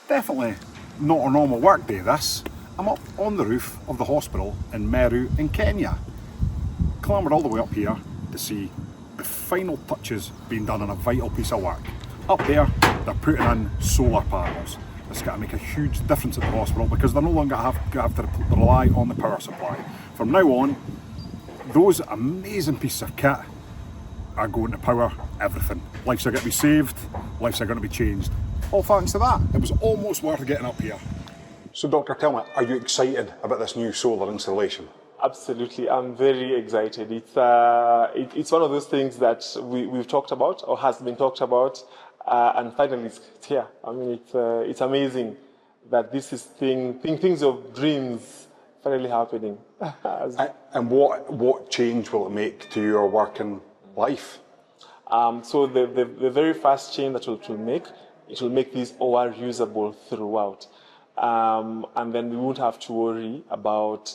Definitely not a normal work day this. I'm up on the roof of the hospital in Meru in Kenya. Clambered all the way up here to see the final touches being done on a vital piece of work. Up there, they're putting in solar panels. It's going to make a huge difference at the hospital because they're no longer have to rely on the power supply. From now on, those amazing pieces of kit are going to power everything. Lives are going to be saved, lives are going to be changed. All thanks to that. It was almost worth getting up here. So Doctor, tell me, are you excited about this new solar installation? Absolutely, I'm very excited. It's one of those things that we've talked about or has been talked about, and finally it's here. I mean, it's amazing that this is things of dreams finally happening. And what change will it make to your working life? So the very first change that it will make this OR usable throughout. And then we won't have to worry about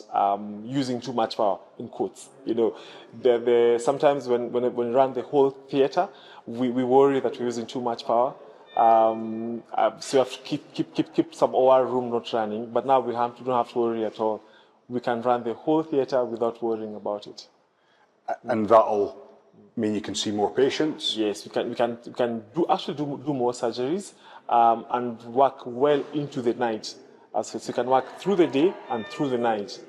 using too much power, in quotes. You know, sometimes when we run the whole theatre, we worry that we're using too much power. So we have to keep some OR room not running. But now we don't have to worry at all. We can run the whole theatre without worrying about it. And that'll mean you can see more patients? Yes, we can do more surgeries. And work well into the night. So you can work through the day and through the night.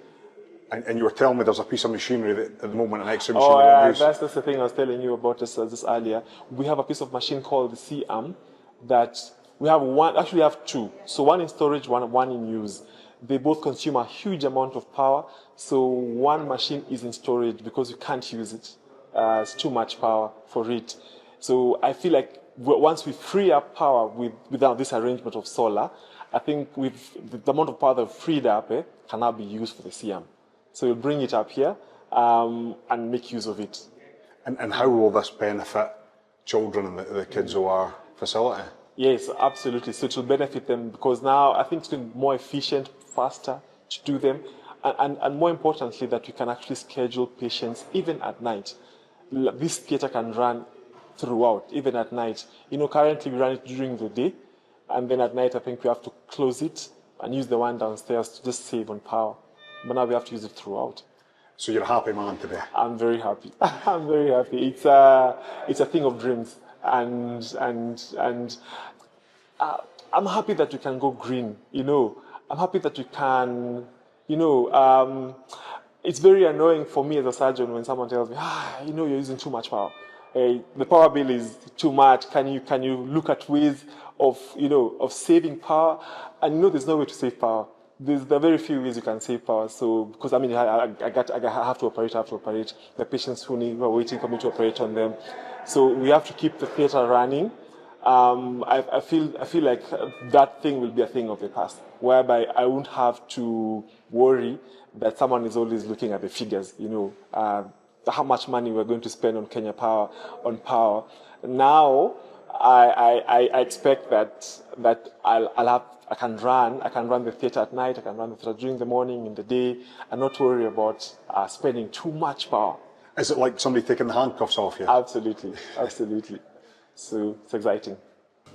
And you were telling me there's a piece of machinery that, at the moment, an extra Oh, machinery. that's the thing I was telling you about this earlier. We have a piece of machine called the C-arm that we have one. Actually, we have two. So one in storage, one in use. They both consume a huge amount of power. So one machine is in storage because you can't use it. It's too much power for it. So I feel like once we free up power without this arrangement of solar, I think the amount of power that freed up can now be used for the CM. So we'll bring it up here and make use of it. And how will this benefit children in the Kids OR facility? Yes, absolutely. So it will benefit them because now I think it's going to be more efficient, faster to do them. And more importantly, that we can actually schedule patients even at night. This theatre can run throughout, even at night. You know, currently we run it during the day, and then at night I think we have to close it and use the one downstairs to just save on power. But now we have to use it throughout. So you're a happy man today? I'm very happy. I'm very happy. It's a thing of dreams, and I'm happy that we can go green. You know, I'm happy that we can. You know, it's very annoying for me as a surgeon when someone tells me, you know, you're using too much power. The power bill is too much. Can you look at ways of saving power? And you know, there's no way to save power. There are very few ways you can save power. So because I mean, I have to operate. The patients who are waiting for me to operate on them. So we have to keep the theatre running. I feel like that thing will be a thing of the past, whereby I won't have to worry that someone is always looking at the figures. You know. How much money we're going to spend on Kenya Power, on power. Now, I expect that I can run the theatre at night, I can run the theatre during the morning, in the day, and not worry about spending too much power. Is it like somebody taking the handcuffs off you? Absolutely, absolutely. So it's exciting.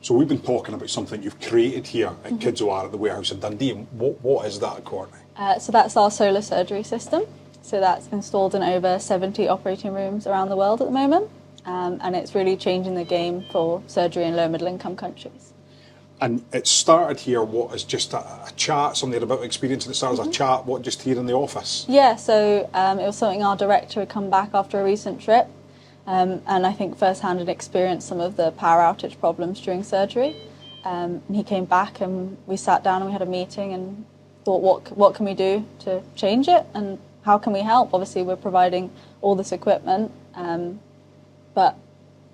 So we've been talking about something you've created here at Kids OR at the warehouse in Dundee. What is that, Courtney? So that's our solar surgery system. So that's installed in over 70 operating rooms around the world at the moment. And it's really changing the game for surgery in low and middle income countries. And it started here, as just a chat, somebody had a bit of experience, and it started as a chat, just here in the office? Yeah, so it was something our director had come back after a recent trip. And I think firsthand had experienced some of the power outage problems during surgery. And he came back and we sat down and we had a meeting and thought, what can we do to change it? And how can we help? Obviously, we're providing all this equipment, but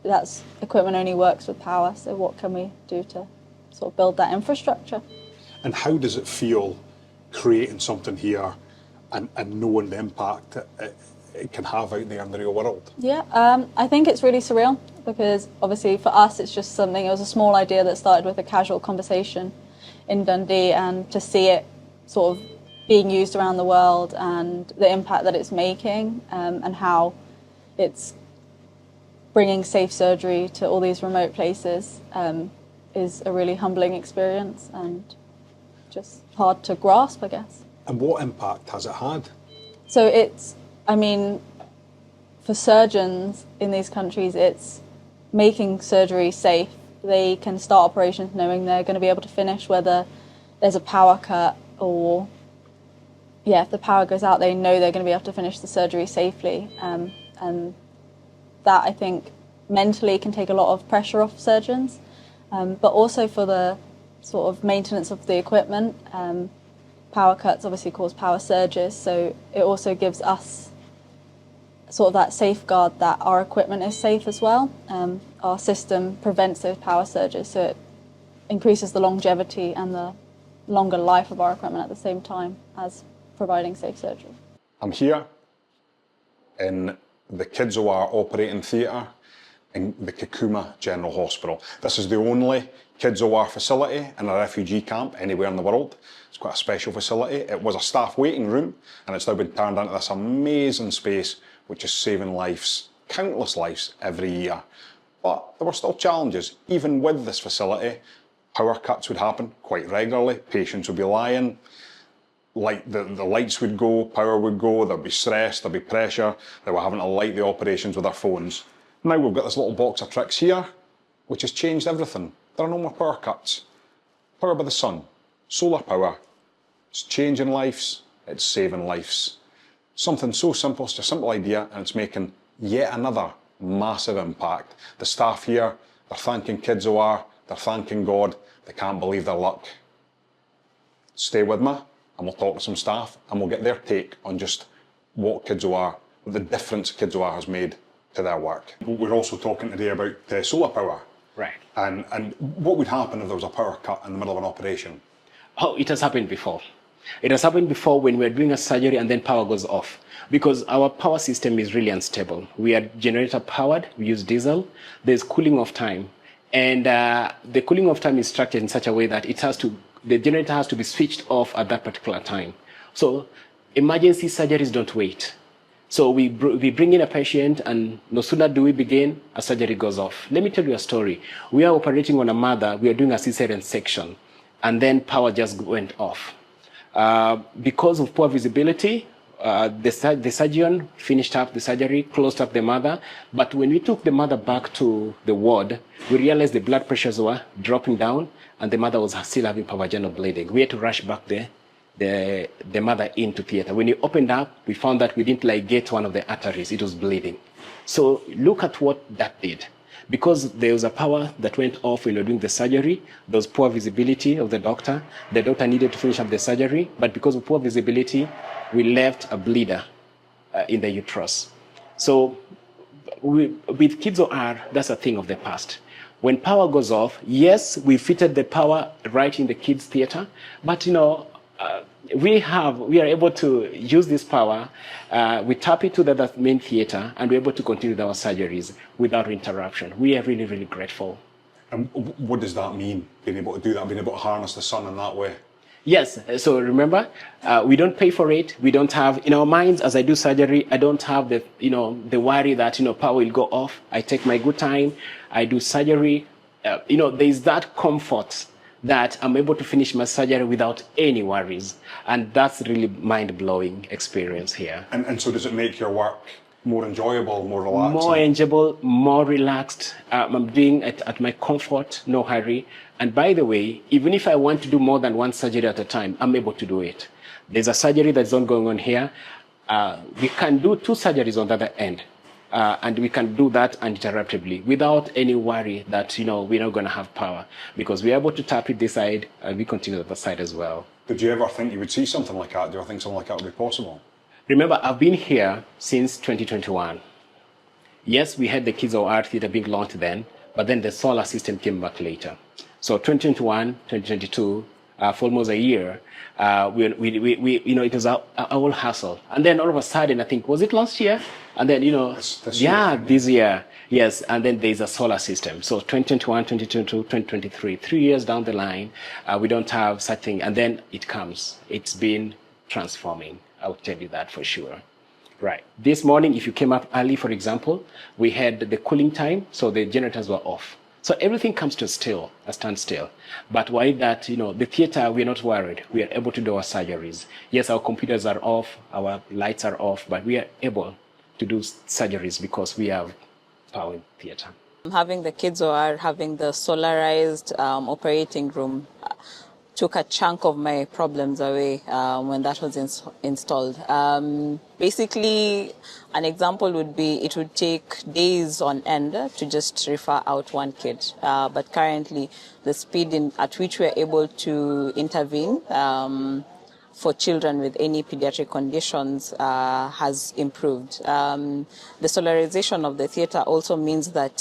that equipment only works with power. So what can we do to sort of build that infrastructure? And how does it feel creating something here and knowing the impact it can have out there in the real world? Yeah, I think it's really surreal because obviously for us it's just something, it was a small idea that started with a casual conversation in Dundee, and to see it sort of being used around the world and the impact that it's making, and how it's bringing safe surgery to all these remote places. is a really humbling experience and just hard to grasp, I guess. And what impact has it had? So it's, I mean, for surgeons in these countries, it's making surgery safe. They can start operations knowing they're going to be able to finish, whether there's a power cut or, yeah, if the power goes out, they know they're going to be able to finish the surgery safely. And that, I think, mentally can take a lot of pressure off surgeons, but also for the sort of maintenance of the equipment. Power cuts obviously cause power surges, so it also gives us sort of that safeguard that our equipment is safe as well. Our system prevents those power surges, so it increases the longevity and the longer life of our equipment at the same time as providing safe surgery. I'm here in the Kids OR operating theatre in the Kakuma General Hospital. This is the only Kids OR facility in a refugee camp anywhere in the world. It's quite a special facility. It was a staff waiting room and it's now been turned into this amazing space which is saving lives, countless lives every year. But there were still challenges. Even with this facility, power cuts would happen quite regularly. Patients would be lying, the lights would go, power would go, there'd be stress, there'd be pressure. They were having to light the operations with their phones. Now we've got this little box of tricks here, which has changed everything. There are no more power cuts. Power by the sun, solar power. It's changing lives, it's saving lives. Something so simple, it's just a simple idea, and it's making yet another massive impact. The staff here, they're thanking Kids OR, they're thanking God, they can't believe their luck. Stay with me, and we'll talk to some staff, and we'll get their take on just what Kids OR, the difference Kids OR has made to their work. We're also talking today about solar power. Right. And what would happen if there was a power cut in the middle of an operation? Oh, it has happened before. It has happened before when we're doing a surgery and then power goes off, because our power system is really unstable. We are generator powered, we use diesel, there's cooling off time. And the cooling off time is structured in such a way that the generator has to be switched off at that particular time. So emergency surgeries don't wait. So we bring in a patient, and no sooner do we begin, a surgery goes off. Let me tell you a story. We are operating on a mother, we are doing a cesarean section, and then power just went off. Because of poor visibility, the surgeon finished up the surgery, closed up the mother, but when we took the mother back to the ward, we realized the blood pressures were dropping down, and the mother was still having vaginal bleeding. We had to rush back the mother into theater. When we opened up, we found that we didn't ligate one of the arteries, it was bleeding. So look at what that did. Because there was a power that went off when we were doing the surgery, there was poor visibility of the doctor needed to finish up the surgery, but because of poor visibility, we left a bleeder in the uterus. So with Kids OR, that's a thing of the past. When power goes off, yes, we fitted the power right in the kids' theater, but we are able to use this power, we tap it to the main theater, and we're able to continue with our surgeries without interruption. We are really, really grateful. And what does that mean, being able to do that, being able to harness the sun in that way? Yes, so remember, we don't pay for it. We don't have, in our minds, as I do surgery, I don't have the worry that, power will go off. I take my good time, I do surgery. There's that comfort that I'm able to finish my surgery without any worries. And that's really mind-blowing experience here. And so does it make your work more enjoyable, more relaxed? More enjoyable, more relaxed. I'm doing it at my comfort, no hurry. And by the way, even if I want to do more than one surgery at a time, I'm able to do it. There's a surgery that's going on here. We can do 2 surgeries on the other end. And we can do that uninterruptedly without any worry that, we're not going to have power, because we're able to tap it this side and we continue the other side as well. Did you ever think you would see something like that? Do you ever think something like that would be possible? Remember, I've been here since 2021. Yes, we had the Kids OR theater being launched then, but then the solar system came back later. So 2021, 2022, for almost a year, it was a whole hassle. And then all of a sudden, I think, was it last year? And then, this year, yes. And then there's a solar system. So 2021, 2022, 2023, 3 years down the line, we don't have such thing. And then it comes. It's been transforming. I'll tell you that for sure. Right. This morning, if you came up early, for example, we had the cooling time, so the generators were off. So everything comes to a standstill. But why that, the theater, we're not worried. We are able to do our surgeries. Yes, our computers are off, our lights are off, but we are able to do surgeries because we have power in theater. Having the kids or having the solarized operating room took a chunk of my problems away when that was installed. Basically, an example would be it would take days on end to just refer out one kid. But currently, the speed at which we are able to intervene for children with any pediatric conditions has improved. The solarization of the theatre also means that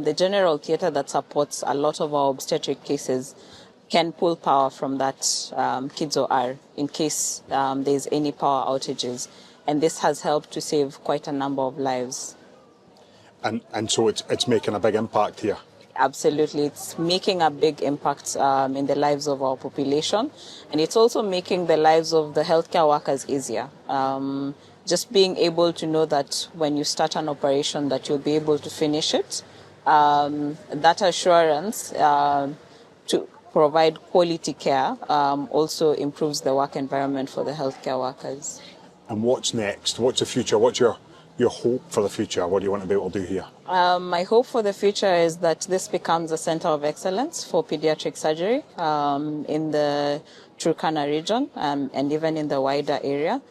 the general theatre that supports a lot of our obstetric cases can pull power from that kids OR in case there's any power outages. And this has helped to save quite a number of lives. And so it's making a big impact here. Absolutely. It's making a big impact in the lives of our population. And it's also making the lives of the healthcare workers easier. Just being able to know that when you start an operation that you'll be able to finish it, that assurance to provide quality care also improves the work environment for the healthcare workers. And what's next? What's the future? What's your hope for the future? What do you want to be able to do here? My hope for the future is that this becomes a center of excellence for pediatric surgery in the Turkana region and even in the wider area.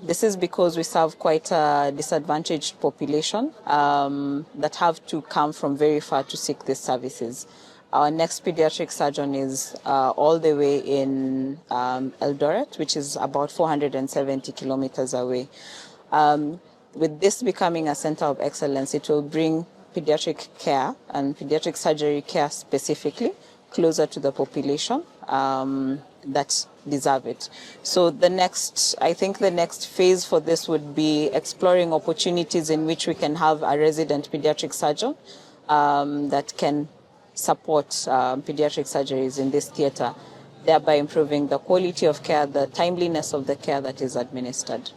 This is because we serve quite a disadvantaged population that have to come from very far to seek these services. Our next pediatric surgeon is all the way in Eldoret, which is about 470 kilometers away. With this becoming a center of excellence, it will bring pediatric care and pediatric surgery care specifically closer to the population that deserve it. So I think the next phase for this would be exploring opportunities in which we can have a resident pediatric surgeon that can support pediatric surgeries in this theatre, thereby improving the quality of care, the timeliness of the care that is administered.